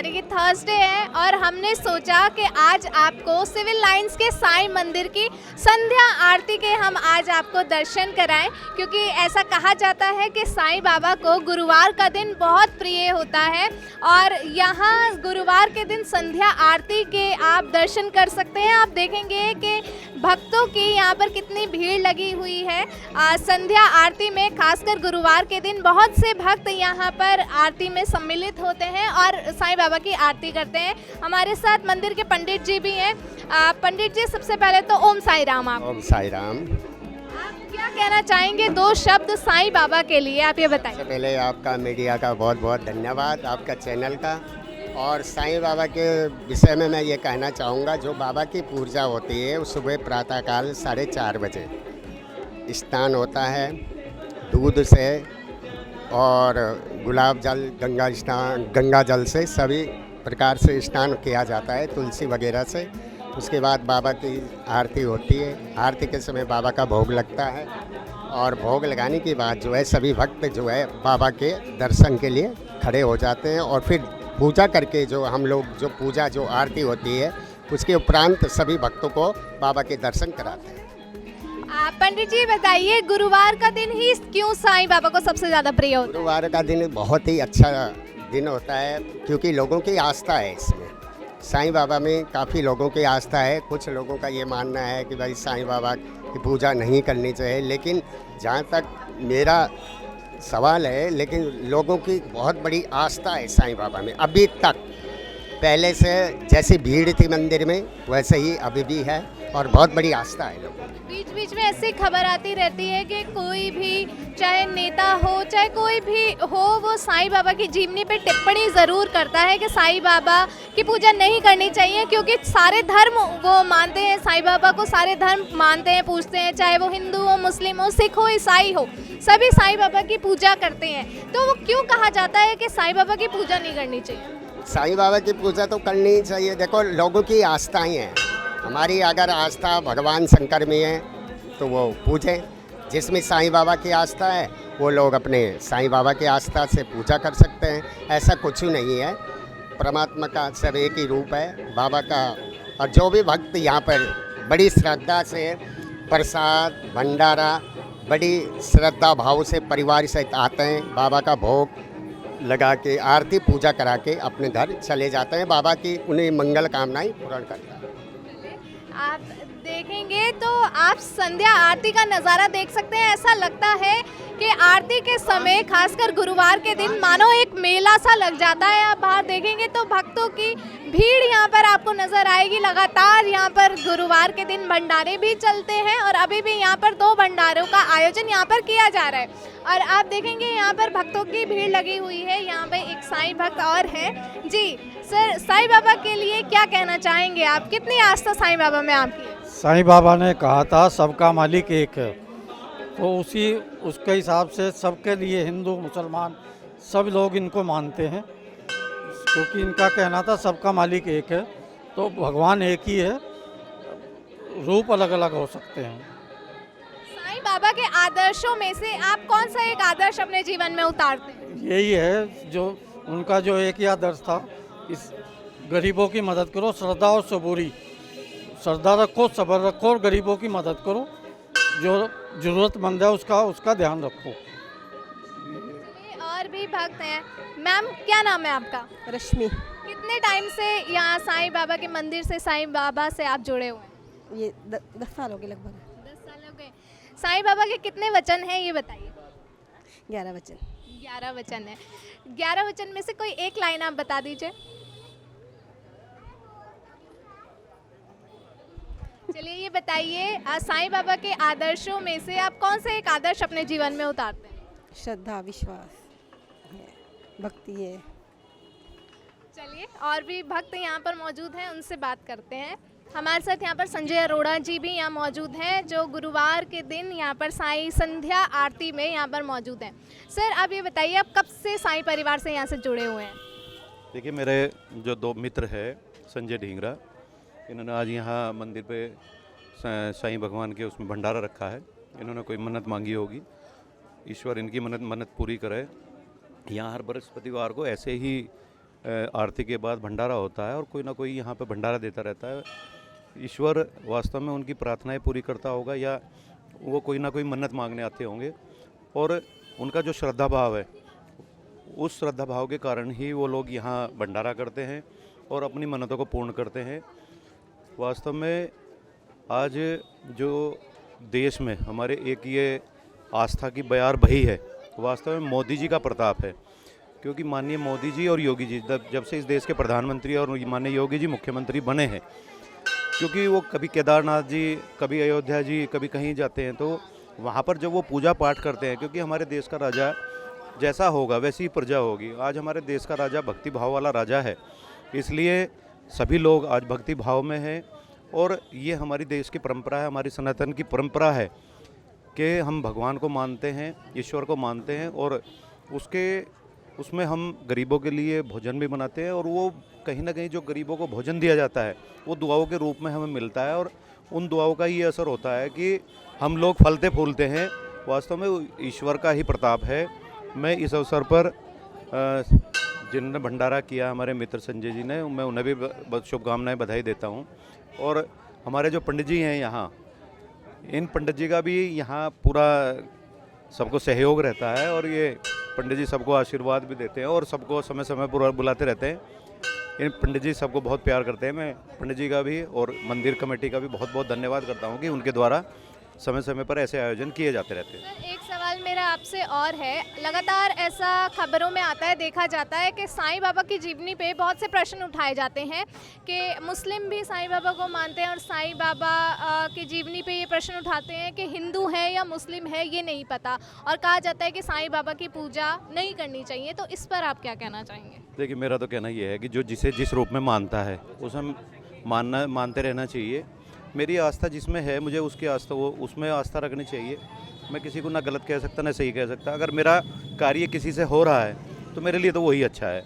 यानी कि थर्सडे है और हमने सोचा कि आज आपको सिविल लाइंस के साईं मंदिर की संध्या आरती के हम आज आपको दर्शन कराएं, क्योंकि ऐसा कहा जाता है कि साईं बाबा को गुरुवार का दिन बहुत प्रिय होता है और यहाँ गुरुवार के दिन संध्या आरती के आप दर्शन कर सकते हैं। आप देखेंगे कि भक्तों की यहाँ पर कितनी भीड़ लगी हुई है संध्या आरती में। खासकर गुरुवार के दिन बहुत से भक्त यहाँ पर आरती में सम्मिलित होते हैं और साईं बाबा की आरती करते हैं। हमारे साथ मंदिर के पंडित जी भी हैं। पंडित जी, सबसे पहले तो ओम साई राम। आप ओम साई राम। आप क्या कहना चाहेंगे दो शब्द साईं बाबा के लिए, आप ये बताइए। सबसे पहले आपका मीडिया का बहुत बहुत धन्यवाद, आपका चैनल का। और साईं बाबा के विषय में मैं ये कहना चाहूँगा, जो बाबा की पूजा होती है उस सुबह प्रातःकाल 4:30 बजे स्नान होता है दूध से और गुलाब जल गंगा जल से सभी प्रकार से स्नान किया जाता है, तुलसी वगैरह से। उसके बाद बाबा की आरती होती है। आरती के समय बाबा का भोग लगता है और भोग लगाने के बाद जो है सभी भक्त जो है बाबा के दर्शन के लिए खड़े हो जाते हैं और फिर पूजा करके जो हम लोग जो पूजा जो आरती होती है उसके उपरांत सभी भक्तों को बाबा के दर्शन कराते हैं। पंडित जी बताइए, गुरुवार का दिन ही क्यों साईं बाबा को सबसे ज़्यादा प्रिय होता है? गुरुवार का दिन बहुत ही अच्छा दिन होता है क्योंकि लोगों की आस्था है इसमें। साईं बाबा में काफ़ी लोगों की आस्था है। कुछ लोगों का ये मानना है कि भाई साईं बाबा की पूजा नहीं करनी चाहिए, लेकिन जहाँ तक मेरा सवाल है, लेकिन लोगों की बहुत बड़ी आस्था है साईं बाबा में अभी तक। पहले से जैसी भीड़ थी मंदिर में वैसे ही अभी भी है और बहुत बड़ी आस्था है लोगों की। बीच बीच में ऐसी खबर आती रहती है कि कोई भी, चाहे नेता हो चाहे कोई भी हो, वो साईं बाबा की जीवनी पे टिप्पणी ज़रूर करता है कि साईं बाबा की पूजा नहीं करनी चाहिए, क्योंकि सारे धर्म वो मानते हैं, साईं बाबा को सारे धर्म मानते हैं, पूजते हैं, चाहे वो हिंदू हो, मुस्लिम हो, सिख हो, ईसाई हो, सभी साईं बाबा की पूजा करते हैं। तो वो क्यों कहा जाता है कि साईं बाबा की पूजा नहीं करनी चाहिए? साईं बाबा की पूजा तो करनी ही चाहिए। देखो, लोगों की आस्थाएं हैं। हमारी अगर आस्था भगवान शंकर में है तो वो पूजें। जिसमें साईं बाबा की आस्था है वो लोग अपने साईं बाबा की आस्था से पूजा कर सकते हैं। ऐसा कुछ नहीं है। परमात्मा का सब एक ही रूप है बाबा का। और जो भी भक्त यहाँ पर बड़ी श्रद्धा से प्रसाद भंडारा बड़ी श्रद्धा भाव से परिवार सहित आते हैं, बाबा का भोग लगा के आरती पूजा करा के अपने घर चले जाते हैं। बाबा की उन्हें मंगल कामनाएं पूर्ण करता है। आप देखेंगे तो आप संध्या आरती का नज़ारा देख सकते हैं। ऐसा लगता है कि आरती के समय, खासकर गुरुवार के दिन, मानो एक मेला सा लग जाता है। आप बाहर देखेंगे तो भक्तों की भीड़ यहाँ पर आपको नज़र आएगी। लगातार यहाँ पर गुरुवार के दिन भंडारे भी चलते हैं और अभी भी यहाँ पर 2 भंडारों का आयोजन यहाँ पर किया जा रहा है। और आप देखेंगे यहाँ पर भक्तों की भीड़ लगी हुई है। यहाँ पे एक साईं भक्त और है। जी सर, साईं बाबा के लिए क्या कहना चाहेंगे आप? कितनी आस्था साईं बाबा में आपकी? साईं बाबा ने कहा था सबका मालिक एक है, तो उसके हिसाब से सबके लिए हिंदू मुसलमान सब लोग इनको मानते हैं, क्योंकि इनका कहना था सबका मालिक एक है। तो भगवान एक ही है, रूप अलग अलग हो सकते हैं। साईं बाबा के आदर्शों में से आप कौन सा एक आदर्श अपने जीवन में उतारते हैं? यही है जो उनका जो एक ही आदर्श था, इस गरीबों की मदद करो, श्रद्धा और सबूरी, श्रद्धा रखो, सब्र रखो और गरीबों की मदद करो, जो ज़रूरतमंद है उसका ध्यान रखो। और भी भक्त हैं। मैम, क्या नाम है आपका? रश्मि। कितने टाइम से यहाँ साईं बाबा के मंदिर से, साईं बाबा से आप जुड़े हुए हैं? ये 10 साल हो गए लगभग। 10 साल हो गए। साईं बाबा के कितने वचन हैं ये बताइए? 11 वचन। 11 वचन है। 11 वचन में से कोई एक लाइन आप बता दीजिए। चलिए ये बताइए, साईं बाबा के आदर्शों में से आप कौन से एक आदर्श अपने जीवन में उतारते हैं? श्रद्धा, विश्वास है, भक्ति है। चलिए, और भी भक्त यहाँ पर मौजूद हैं, उनसे बात करते हैं। हमारे साथ यहाँ पर संजय अरोड़ा जी भी यहाँ मौजूद हैं, जो गुरुवार के दिन यहाँ पर साईं संध्या आरती में यहाँ पर मौजूद हैं। सर, आप ये बताइए, आप कब से साईं परिवार से यहाँ से जुड़े हुए हैं? देखिए, मेरे जो 2 मित्र हैं, संजय ढींगरा, इन्होंने आज यहाँ मंदिर पे साईं भगवान के उसमें भंडारा रखा है। इन्होंने कोई मन्नत मांगी होगी, ईश्वर इनकी मन्नत पूरी करे। यहाँ हर बृहस्पतिवार को ऐसे ही आरती के बाद भंडारा होता है और कोई ना कोई यहाँ पे भंडारा देता रहता है। ईश्वर वास्तव में उनकी प्रार्थनाएं पूरी करता होगा या वो कोई ना कोई मन्नत मांगने आते होंगे, और उनका जो श्रद्धा भाव है उस श्रद्धा भाव के कारण ही वो लोग यहाँ भंडारा करते हैं और अपनी मन्नतों को पूर्ण करते हैं। वास्तव में आज जो देश में हमारे एक ये आस्था की बयार बही है, वास्तव में मोदी जी का प्रताप है। क्योंकि माननीय मोदी जी और योगी जी जब से इस देश के प्रधानमंत्री और माननीय योगी जी मुख्यमंत्री बने हैं, क्योंकि वो कभी केदारनाथ जी, कभी अयोध्या जी, कभी कहीं जाते हैं तो वहाँ पर जब वो पूजा पाठ करते हैं, क्योंकि हमारे देश का राजा जैसा होगा वैसी ही प्रजा होगी। आज हमारे देश का राजा भक्ति भाव वाला राजा है, इसलिए सभी लोग आज भक्ति भाव में हैं। और ये हमारी देश की परंपरा है, हमारी सनातन की परंपरा है कि हम भगवान को मानते हैं, ईश्वर को मानते हैं, और उसमें हम गरीबों के लिए भोजन भी बनाते हैं। और वो कहीं ना कहीं जो गरीबों को भोजन दिया जाता है वो दुआओं के रूप में हमें मिलता है, और उन दुआओं का ये असर होता है कि हम लोग फलते फूलते हैं। वास्तव में ईश्वर का ही प्रताप है। मैं इस अवसर पर जिन्होंने भंडारा किया हमारे मित्र संजय जी ने, मैं उन्हें भी बहुत शुभकामनाएं बधाई देता हूं। और हमारे जो पंडित जी हैं यहाँ, इन पंडित जी का भी यहाँ पूरा सबको सहयोग रहता है, और ये पंडित जी सबको आशीर्वाद भी देते हैं और सबको समय समय पर बुलाते रहते हैं। इन पंडित जी सबको बहुत प्यार करते हैं। मैं पंडित जी का भी और मंदिर कमेटी का भी बहुत बहुत धन्यवाद करता हूँ कि उनके द्वारा समय समय पर ऐसे आयोजन किए जाते रहते हैं। सर, एक सवाल मेरा आपसे और है, लगातार ऐसा खबरों में आता है, देखा जाता है कि साईं बाबा की जीवनी पे बहुत से प्रश्न उठाए जाते हैं कि मुस्लिम भी साईं बाबा को मानते हैं और साईं बाबा की जीवनी पे ये प्रश्न उठाते हैं कि हिंदू है या मुस्लिम है ये नहीं पता, और कहा जाता है कि साईं बाबा की पूजा नहीं करनी चाहिए। तो इस पर आप क्या कहना चाहेंगे? देखिए, मेरा तो कहना ये है कि जो जिसे जिस रूप में मानता है उसे मानते रहना चाहिए। मेरी आस्था जिसमें है, मुझे उसकी आस्था उसमें आस्था रखनी चाहिए। मैं किसी को ना गलत कह सकता ना सही कह सकता। अगर मेरा कार्य किसी से हो रहा है तो मेरे लिए तो वही अच्छा है।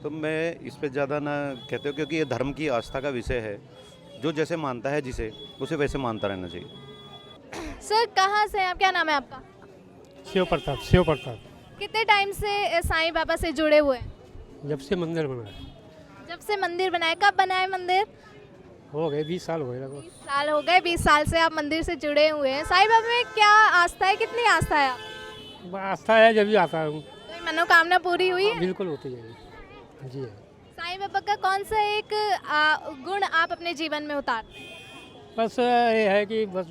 तो मैं इस पे ज़्यादा ना कहते हो, क्योंकि ये धर्म की आस्था का विषय है। जो जैसे मानता है जिसे, उसे वैसे मानता रहना चाहिए। सर, कहाँ से आप, क्या नाम है आपका? शिव प्रताप। कितने टाइम से साईं बाबा से जुड़े हुए हैं? जब से मंदिर बना है। जब से मंदिर बनाए। कब बनाए मंदिर? हो गए 20 साल हो गए लगभग। 20 साल हो गए। 20 साल से आप मंदिर से जुड़े हुए हैं। साईं बाबा में क्या आस्था है, कितनी आस्था है आप? आस्था है, जब भी आता हूँ। कोई मनोकामना पूरी हुई है? बिल्कुल होती है जी। साईं बाबा का कौन सा एक गुण आप अपने जीवन में उतारते हैं? बस ये है कि बस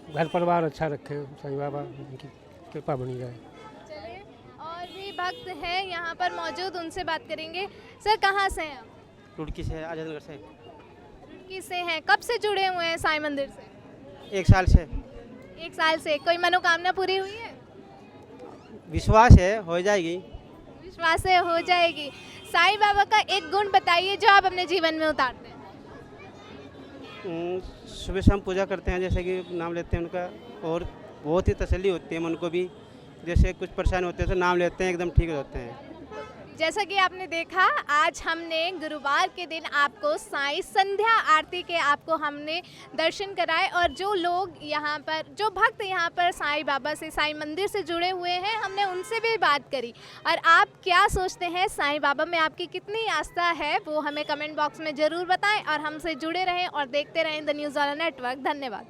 घर परिवार अच्छा रखें, साईं बाबा उनकी कृपा बनी जाए। चलिए, और भी भक्त हैं यहाँ पर मौजूद, उनसे बात करेंगे। सर, कहाँ से हैं आप? रुड़की से, आजादनगर से। रुड़की से हैं। कब से जुड़े हुए हैं साईं मंदिर से? 1 साल से। 1 साल से। कोई मनोकामना पूरी हुई है? विश्वास है, हो जाएगी। विश्वास है, हो जाएगी। साईं बाबा का एक गुण बताइए जो आप अपने जीवन में उतारते हैं। सुबह शाम पूजा करते हैं, जैसे कि नाम लेते हैं उनका, और बहुत ही तसल्ली होती है मन को भी। जैसे कुछ परेशानी होते हैं तो नाम लेते हैं, एकदम ठीक हो जाते हैं। जैसा कि आपने देखा, आज हमने गुरुवार के दिन आपको साईं संध्या आरती के आपको हमने दर्शन कराए, और जो लोग यहाँ पर, जो भक्त यहाँ पर साईं बाबा से, साईं मंदिर से जुड़े हुए हैं, हमने उनसे भी बात करी। और आप क्या सोचते हैं, साईं बाबा में आपकी कितनी आस्था है, वो हमें कमेंट बॉक्स में ज़रूर बताएं, और हमसे जुड़े रहें और देखते रहें द न्यूज़ वाला नेटवर्क। धन्यवाद।